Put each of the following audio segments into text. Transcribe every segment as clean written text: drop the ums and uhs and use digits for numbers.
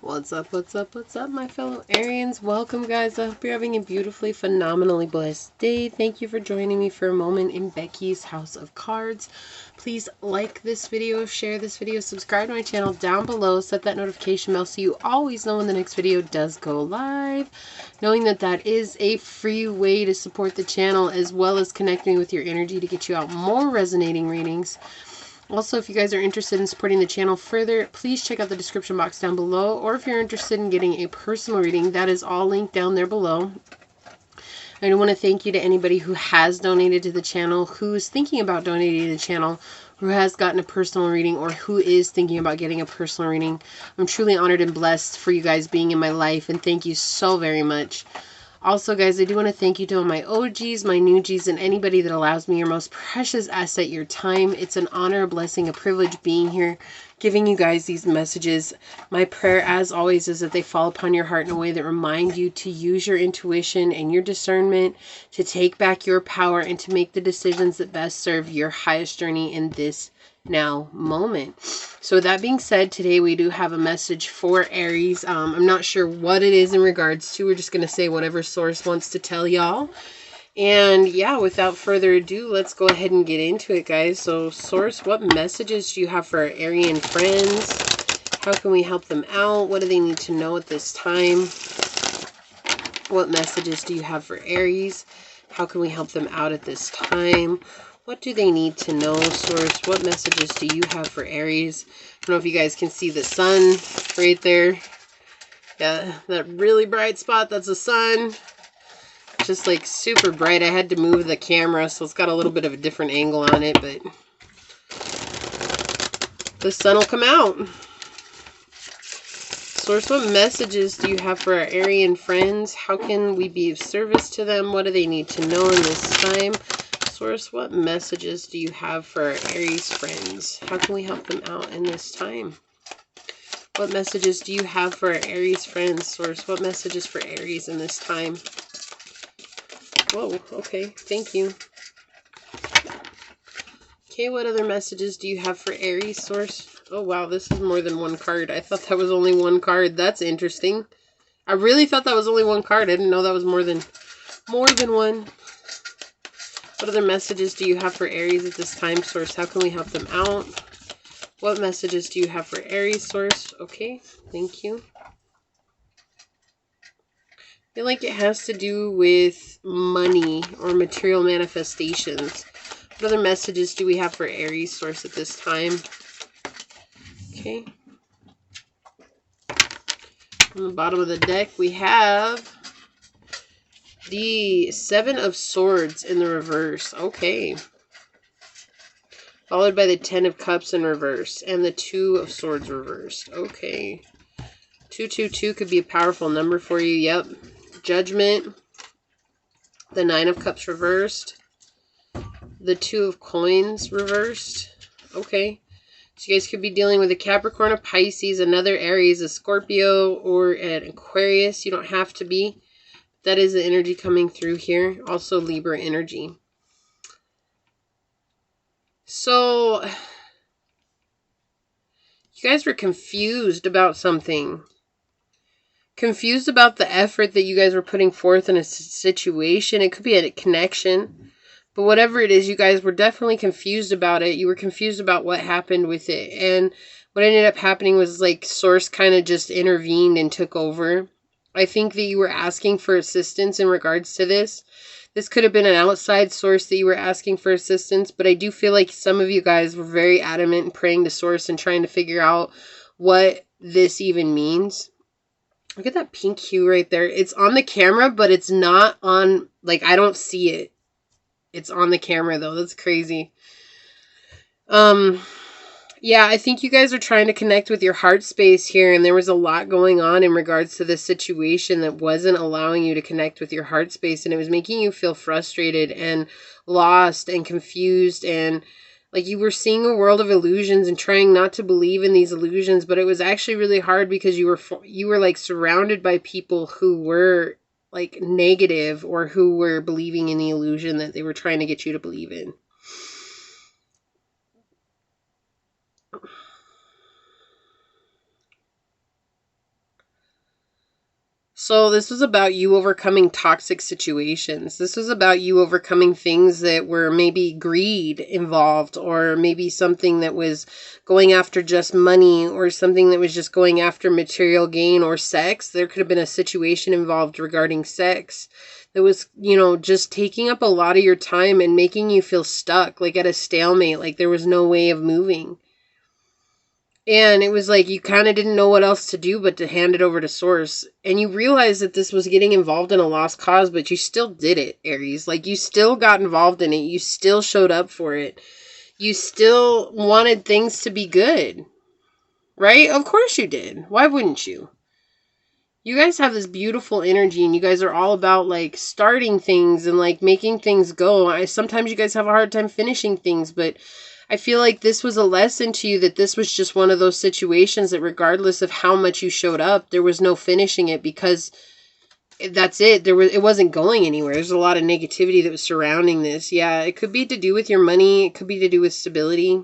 What's up, what's up, what's up, my fellow Arians? Welcome, guys. I hope you're having a beautifully, phenomenally blessed day. Thank you for joining me for a moment in Becky's House of Cards. Please like this video, share this video, subscribe to my channel down below, set that notification bell so you always know when the next video does go live. Knowing that that is a free way to support the channel, as well as connecting with your energy to get you out more resonating readings. Also, if you guys are interested in supporting the channel further, please check out the description box down below. Or if you're interested in getting a personal reading, that is all linked down there below. I want to thank you to anybody who has donated to the channel, who is thinking about donating to the channel, who has gotten a personal reading, or who is thinking about getting a personal reading. I'm truly honored and blessed for you guys being in my life, and thank you so very much. Also, guys, I do want to thank you to all my OGs, my new Gs, and anybody that allows me your most precious asset, your time. It's an honor, a blessing, a privilege being here, giving you guys these messages. My prayer, as always, is that they fall upon your heart in a way that remind you to use your intuition and your discernment to take back your power and to make the decisions that best serve your highest journey in this now moment. So with that being said, today we do have a message for Aries. I'm not sure what it is in regards to. We're just going to say whatever source wants to tell y'all. And yeah, without further ado, let's go ahead and get into it, guys. So source, what messages do you have for our Arian friends? How can we help them out? What do they need to know at this time? What messages do you have for Aries? How can we help them out at this time? What do they need to know, source? What messages do you have for Aries? I don't know if you guys can see the sun right there. Yeah, that really bright spot, that's the sun. Just like super bright. I had to move the camera, so it's got a little bit of a different angle on it, but the sun will come out. Source, what messages do you have for our Arian friends? How can we be of service to them? What do they need to know in this time? Source, what messages do you have for our Aries friends? How can we help them out in this time? What messages do you have for our Aries friends? Source, what messages for Aries in this time? Whoa, okay, thank you. Okay, what other messages do you have for Aries, source? Oh wow, this is more than one card. I thought that was only one card. That's interesting. I really thought that was only one card. I didn't know that was more than one. What other messages do you have for Aries at this time, source? How can we help them out? What messages do you have for Aries, source? Okay, thank you. I feel like it has to do with money or material manifestations. What other messages do we have for Aries, source, at this time? Okay. On the bottom of the deck, we have the Seven of Swords in the reverse. Okay. Followed by the Ten of Cups in reverse. And the Two of Swords reversed. Okay. 222 could be a powerful number for you. Yep. Judgment. The Nine of Cups reversed. The Two of Coins reversed. Okay. So you guys could be dealing with a Capricorn, a Pisces, another Aries, a Scorpio, or an Aquarius. You don't have to be. That is the energy coming through here. Also Libra energy. So, you guys were confused about something. Confused about the effort that you guys were putting forth in a situation. It could be a connection. But whatever it is, you guys were definitely confused about it. You were confused about what happened with it. And what ended up happening was like Source kind of just intervened and took over. I think that you were asking for assistance in regards to this. This could have been an outside source that you were asking for assistance. But I do feel like some of you guys were very adamant in praying to Source and trying to figure out what this even means. Look at that pink hue right there. It's on the camera, but it's not on, like, I don't see it. It's on the camera, though. That's crazy. Yeah, I think you guys are trying to connect with your heart space here, and there was a lot going on in regards to this situation that wasn't allowing you to connect with your heart space, and it was making you feel frustrated and lost and confused, and like you were seeing a world of illusions and trying not to believe in these illusions, but it was actually really hard because you were like surrounded by people who were like negative or who were believing in the illusion that they were trying to get you to believe in. So this was about you overcoming toxic situations. This was about you overcoming things that were maybe greed involved, or maybe something that was going after just money, or something that was just going after material gain or sex. There could have been a situation involved regarding sex that was, you know, just taking up a lot of your time and making you feel stuck, like at a stalemate, like there was no way of moving. And it was like you kind of didn't know what else to do but to hand it over to Source. And you realized that this was getting involved in a lost cause, but you still did it, Aries. Like, you still got involved in it. You still showed up for it. You still wanted things to be good. Right? Of course you did. Why wouldn't you? You guys have this beautiful energy, and you guys are all about, like, starting things and, like, making things go. Sometimes you guys have a hard time finishing things, but I feel like this was a lesson to you, that this was just one of those situations that regardless of how much you showed up, there was no finishing it, because that's it. It wasn't going anywhere. There's a lot of negativity that was surrounding this. Yeah, it could be to do with your money. It could be to do with stability.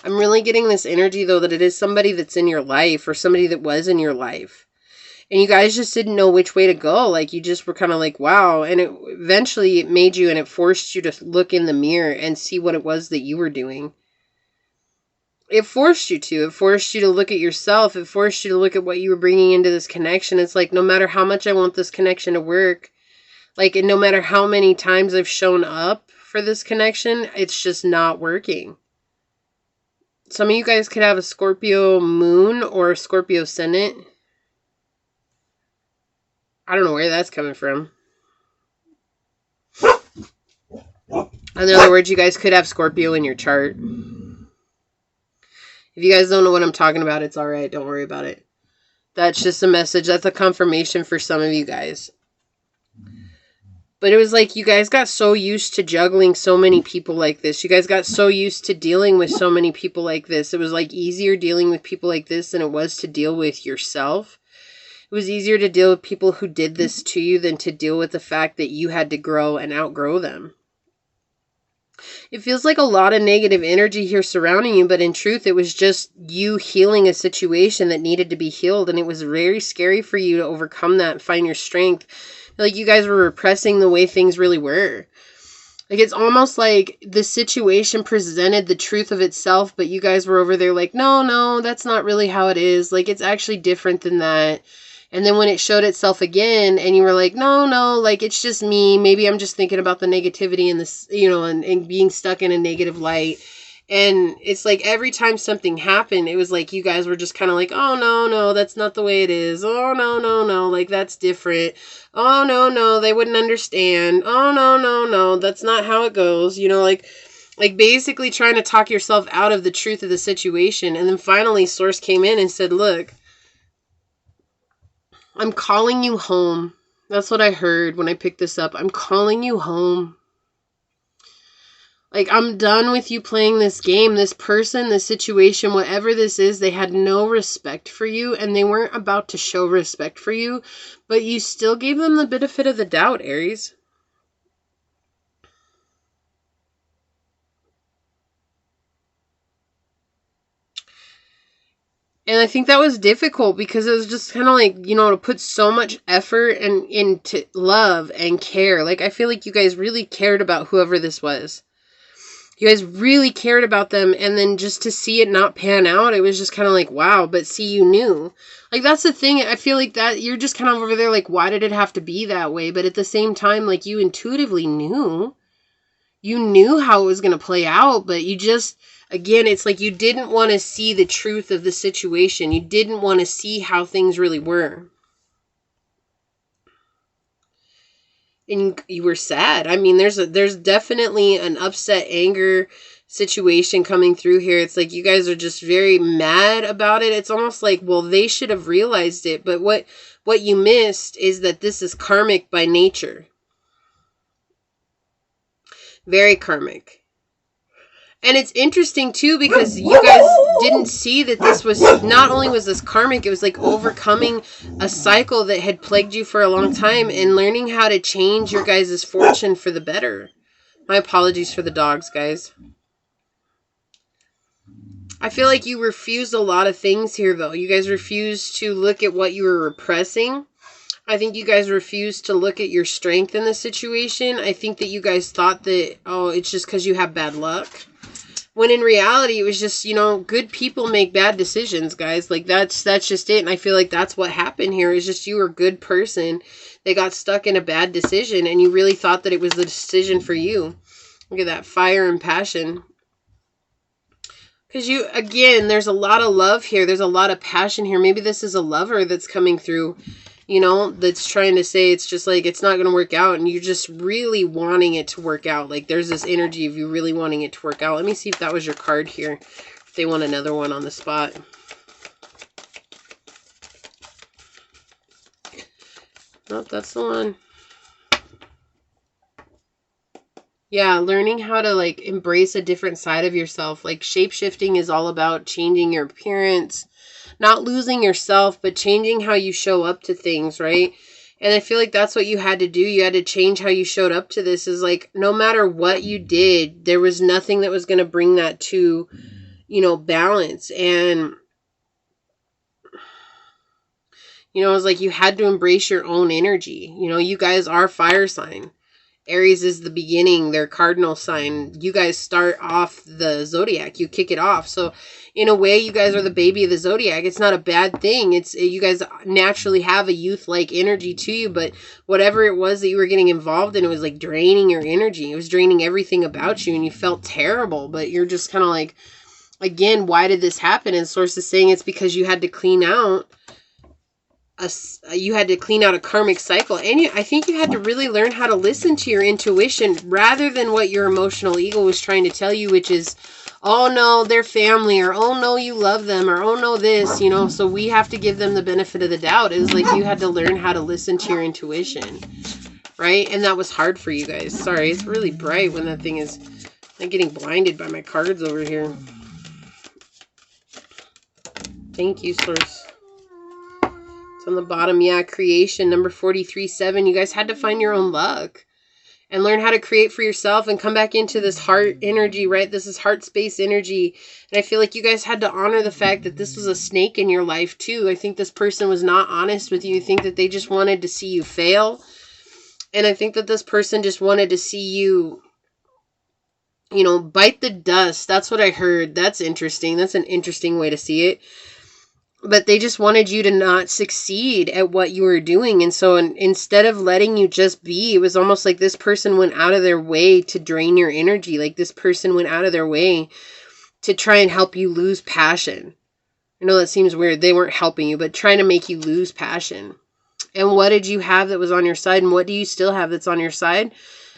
I'm really getting this energy, though, that it is somebody that's in your life, or somebody that was in your life. And you guys just didn't know which way to go. Like, you just were kind of like, wow. And eventually it made you, and it forced you to look in the mirror and see what it was that you were doing. It forced you to. It forced you to look at yourself. It forced you to look at what you were bringing into this connection. It's like, no matter how much I want this connection to work, like, and no matter how many times I've shown up for this connection, it's just not working. Some of you guys could have a Scorpio moon or a Scorpio ascendant. I don't know where that's coming from. In other words, you guys could have Scorpio in your chart. If you guys don't know what I'm talking about, it's alright. Don't worry about it. That's just a message. That's a confirmation for some of you guys. But it was like you guys got so used to juggling so many people like this. You guys got so used to dealing with so many people like this. It was like easier dealing with people like this than it was to deal with yourself. It was easier to deal with people who did this to you than to deal with the fact that you had to grow and outgrow them. It feels like a lot of negative energy here surrounding you, but in truth, it was just you healing a situation that needed to be healed, and it was very scary for you to overcome that and find your strength. Like, you guys were repressing the way things really were. Like, it's almost like the situation presented the truth of itself, but you guys were over there like, no, that's not really how it is. Like, it's actually different than that. And then when it showed itself again, and you were like, no, like, it's just me. Maybe I'm just thinking about the negativity and this, you know, and being stuck in a negative light. And it's like every time something happened, it was like you guys were just kind of like, oh, no, that's not the way it is. Oh, no, like, that's different. Oh, no, they wouldn't understand. Oh, no, that's not how it goes. You know, like basically trying to talk yourself out of the truth of the situation. And then finally, Source came in and said, look, I'm calling you home. That's what I heard when I picked this up. I'm calling you home. Like, I'm done with you playing this game. This person, this situation, whatever this is, they had no respect for you, and they weren't about to show respect for you, but you still gave them the benefit of the doubt, Aries. And I think that was difficult because it was just kind of like, you know, to put so much effort and into love and care. Like, I feel like you guys really cared about whoever this was. You guys really cared about them, and then just to see it not pan out, it was just kind of like, wow, but see, you knew. Like, that's the thing. I feel like that you're just kind of over there like, why did it have to be that way? But at the same time, like, you intuitively knew. You knew how it was going to play out, but you just, again, it's like you didn't want to see the truth of the situation. You didn't want to see how things really were. And you were sad. I mean, there's definitely an upset, anger situation coming through here. It's like you guys are just very mad about it. It's almost like, well, they should have realized it. But what you missed is that this is karmic by nature. Very karmic. And it's interesting, too, because you guys didn't see that this was, not only was this karmic, it was like overcoming a cycle that had plagued you for a long time and learning how to change your guys' fortune for the better. My apologies for the dogs, guys. I feel like you refused a lot of things here, though. You guys refused to look at what you were repressing. I think you guys refused to look at your strength in the situation. I think that you guys thought that, oh, it's just because you have bad luck. When in reality, it was just, you know, good people make bad decisions, guys. Like, that's just it. And I feel like that's what happened here. Is just you were a good person. They got stuck in a bad decision, and you really thought that it was the decision for you. Look at that fire and passion. Because you, again, there's a lot of love here. There's a lot of passion here. Maybe this is a lover that's coming through, you know, that's trying to say it's just like, it's not going to work out. And you're just really wanting it to work out. Like, there's this energy of you really wanting it to work out. Let me see if that was your card here. If they want another one on the spot. Nope, that's the one. Yeah, learning how to, like, embrace a different side of yourself. Like, shape-shifting is all about changing your appearance. Not losing yourself, but changing how you show up to things, right? And I feel like that's what you had to do. You had to change how you showed up to this. Is like, no matter what you did, there was nothing that was going to bring that to, you know, balance. And, you know, it was like you had to embrace your own energy. You know, you guys are fire sign. Aries is the beginning, their cardinal sign. You guys start off the zodiac. You kick it off. So in a way, you guys are the baby of the zodiac. It's not a bad thing. It's, you guys naturally have a youth-like energy to you, but whatever it was that you were getting involved in, it was like draining your energy. It was draining everything about you, and you felt terrible. But you're just kind of like, again, why did this happen? And Source is saying it's because you had to clean out a karmic cycle. And I think you had to really learn how to listen to your intuition rather than what your emotional ego was trying to tell you, which is, oh no, they're family, or oh no, you love them, or oh no, this, you know, so we have to give them the benefit of the doubt. It was like you had to learn how to listen to your intuition, right? And that was hard for you guys. Sorry, it's really bright when that thing is, I'm getting blinded by my cards over here. Thank you, Source. On the bottom, yeah, creation, number 43-7. You guys had to find your own luck and learn how to create for yourself and come back into this heart energy, right? This is heart space energy. And I feel like you guys had to honor the fact that this was a snake in your life too. I think this person was not honest with you. I think that they just wanted to see you fail. And I think that this person just wanted to see you, you know, bite the dust. That's what I heard. That's interesting. That's an interesting way to see it. But they just wanted you to not succeed at what you were doing. And so instead of letting you just be, it was almost like this person went out of their way to drain your energy. Like this person went out of their way to try and help you lose passion. I know that seems weird. They weren't helping you, but trying to make you lose passion. And what did you have that was on your side? And what do you still have that's on your side?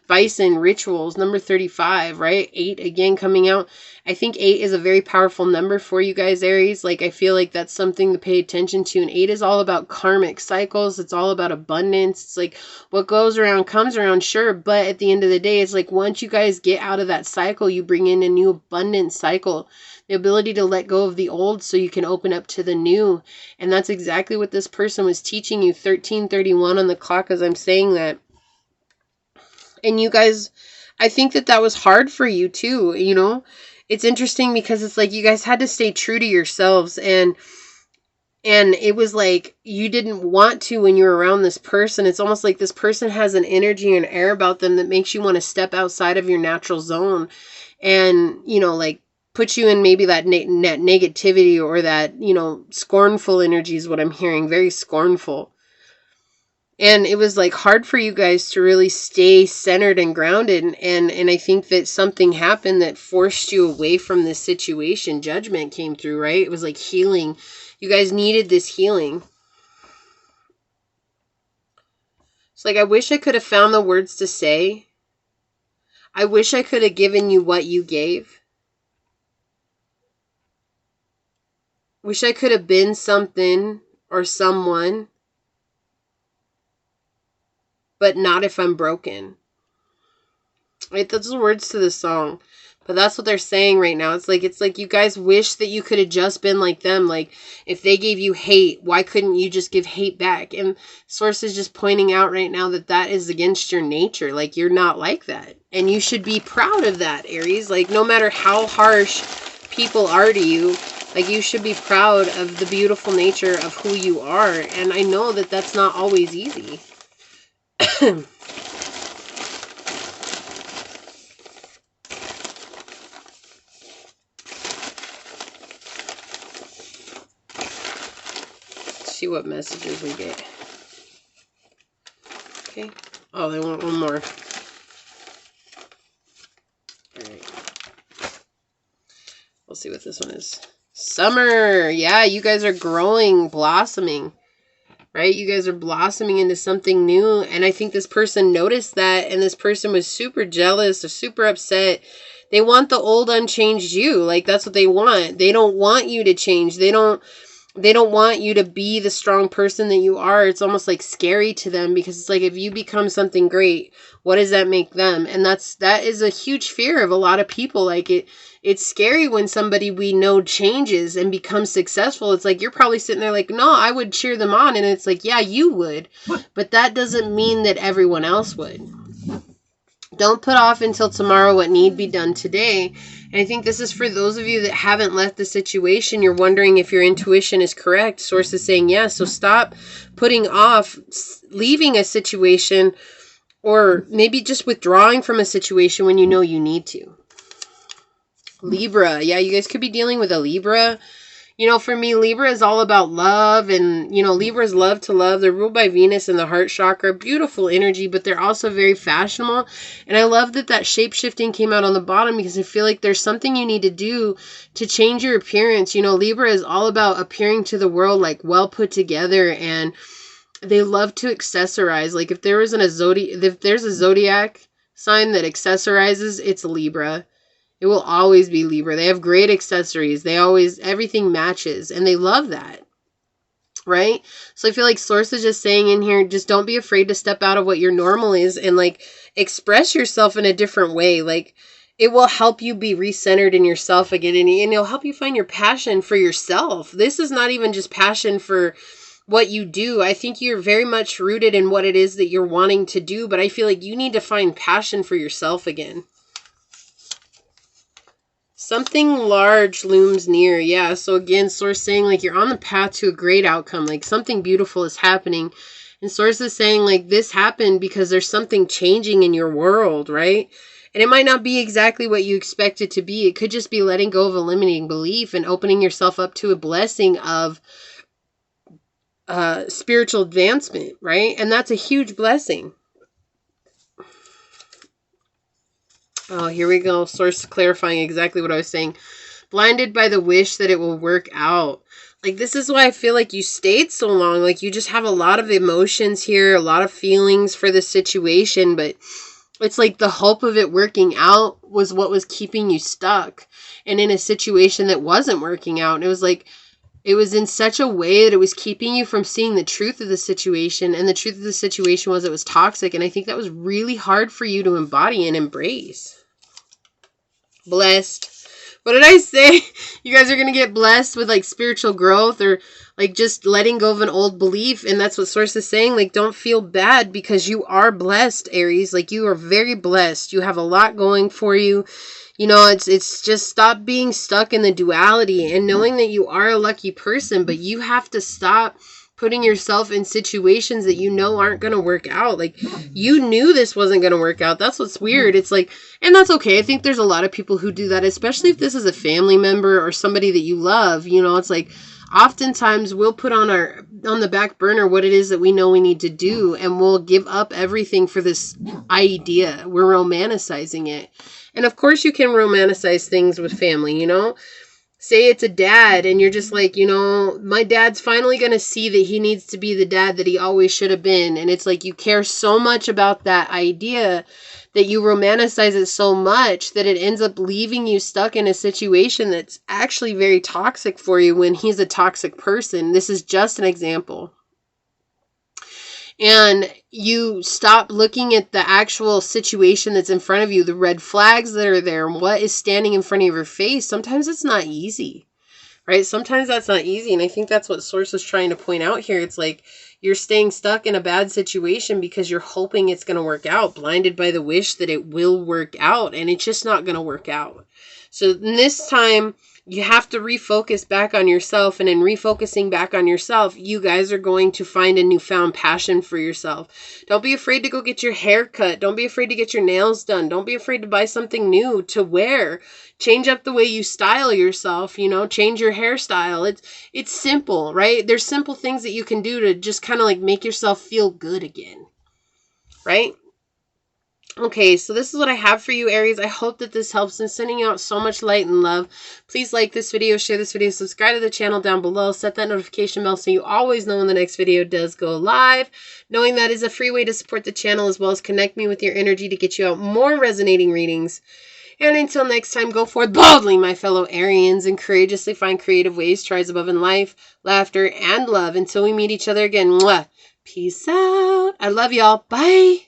Vice and rituals, number 35, right? 8 again coming out. I think 8 is a very powerful number for you guys, Aries. Like, I feel like that's something to pay attention to. And 8 is all about karmic cycles. It's all about abundance. It's like what goes around comes around, sure. But at the end of the day, it's like once you guys get out of that cycle, you bring in a new abundant cycle. The ability to let go of the old so you can open up to the new. And that's exactly what this person was teaching you. 13:31 on the clock as I'm saying that. And you guys, I think that was hard for you too, you know. It's interesting because it's like you guys had to stay true to yourselves, and it was like you didn't want to when you were around this person. It's almost like this person has an energy and air about them that makes you want to step outside of your natural zone and, you know, like put you in maybe that negativity or that, you know, scornful energy is what I'm hearing, very scornful. And it was like hard for you guys to really stay centered and grounded. And I think that something happened that forced you away from this situation. Judgment came through, right? It was like healing. You guys needed this healing. It's like, I wish I could have found the words to say. I wish I could have given you what you gave. Wish I could have been something or someone. But not if I'm broken. Right? That's the words to the song. But that's what they're saying right now. It's like you guys wish that you could have just been like them. Like, if they gave you hate, why couldn't you just give hate back? And Source is just pointing out right now that is against your nature. Like, you're not like that. And you should be proud of that, Aries. Like, no matter how harsh people are to you, like, you should be proud of the beautiful nature of who you are. And I know that that's not always easy. See what messages we get. Okay. Oh, they want one more. Alright. We'll see what this one is. Summer. Yeah, you guys are growing, blossoming. Right? You guys are blossoming into something new. And I think this person noticed that, and this person was super jealous or super upset. They want the old unchanged you. Like, that's what they want. They don't want you to change. They don't want you to be the strong person that you are. It's almost like scary to them, because it's like, if you become something great, what does that make them? And that is a huge fear of a lot of people. Like, it's scary when somebody we know changes and becomes successful. It's like, you're probably sitting there like, no, I would cheer them on. And it's like, yeah, you would. But that doesn't mean that everyone else would. Don't put off until tomorrow what need be done today. And I think this is for those of you that haven't left the situation. You're wondering if your intuition is correct. Source is saying yes. So stop putting off leaving a situation, or maybe just withdrawing from a situation when you know you need to. Libra. Yeah, you guys could be dealing with a Libra. You know, for me, Libra is all about love, and, you know, Libras love to love. They're ruled by Venus in the heart chakra. Beautiful energy, but they're also very fashionable. And I love that shape-shifting came out on the bottom, because I feel like there's something you need to do to change your appearance. You know, Libra is all about appearing to the world like well put together, and they love to accessorize. Like, if there's a zodiac sign that accessorizes, it's Libra. It will always be Libra. They have great accessories. Everything matches, and they love that, right? So I feel like Source is just saying in here, just don't be afraid to step out of what your normal is and, like, express yourself in a different way. Like, it will help you be recentered in yourself again, and it'll help you find your passion for yourself. This is not even just passion for what you do. I think you're very much rooted in what it is that you're wanting to do, but I feel like you need to find passion for yourself again. Something large looms near. Yeah, so again, Source saying, like, you're on the path to a great outcome. Like, something beautiful is happening. And Source is saying, like, this happened because there's something changing in your world, right? And it might not be exactly what you expect it to be. It could just be letting go of a limiting belief and opening yourself up to a blessing of spiritual advancement, right? And that's a huge blessing. Oh, here we go. Source clarifying exactly what I was saying. Blinded by the wish that it will work out. Like, this is why I feel like you stayed so long. Like, you just have a lot of emotions here, a lot of feelings for the situation, but it's like the hope of it working out was what was keeping you stuck and in a situation that wasn't working out. And it was like, it was in such a way that it was keeping you from seeing the truth of the situation. And the truth of the situation was it was toxic. And I think that was really hard for you to embody and embrace. Blessed. What did I say? You guys are going to get blessed with, like, spiritual growth, or, like, just letting go of an old belief. And that's what Source is saying. Like, don't feel bad, because you are blessed, Aries. Like, you are very blessed. You have a lot going for you. You know, it's just stop being stuck in the duality and knowing that you are a lucky person, but you have to stop putting yourself in situations that you know aren't going to work out. Like, you knew this wasn't going to work out. That's what's weird. It's like, and that's okay. I think there's a lot of people who do that, especially if this is a family member or somebody that you love. You know, it's like, oftentimes we'll put on the back burner what it is that we know we need to do, and we'll give up everything for this idea. We're romanticizing it. And of course you can romanticize things with family, you know. Say it's a dad and you're just like, you know, my dad's finally going to see that he needs to be the dad that he always should have been. And it's like you care so much about that idea that you romanticize it so much that it ends up leaving you stuck in a situation that's actually very toxic for you when he's a toxic person. This is just an example. And you stop looking at the actual situation that's in front of you, the red flags that are there, and what is standing in front of your face. Sometimes it's not easy, right? Sometimes that's not easy. And I think that's what Source is trying to point out here. It's like you're staying stuck in a bad situation because you're hoping it's going to work out, blinded by the wish that it will work out, and it's just not going to work out. So this time, You have to refocus back on yourself, and in refocusing back on yourself, you guys are going to find a newfound passion for yourself. Don't be afraid to go get your hair cut. Don't be afraid to get your nails done. Don't be afraid to buy something new to wear. Change up the way you style yourself, you know, change your hairstyle. It's simple, right? There's simple things that you can do to just kind of like make yourself feel good again, right? Okay, so this is what I have for you, Aries. I hope that this helps in sending out so much light and love. Please like this video, share this video, subscribe to the channel down below, set that notification bell so you always know when the next video does go live. Knowing that is a free way to support the channel as well as connect me with your energy to get you out more resonating readings. And until next time, go forth boldly, my fellow Arians, and courageously find creative ways to rise above in life, laughter, and love. Until we meet each other again, mwah, peace out. I love y'all. Bye.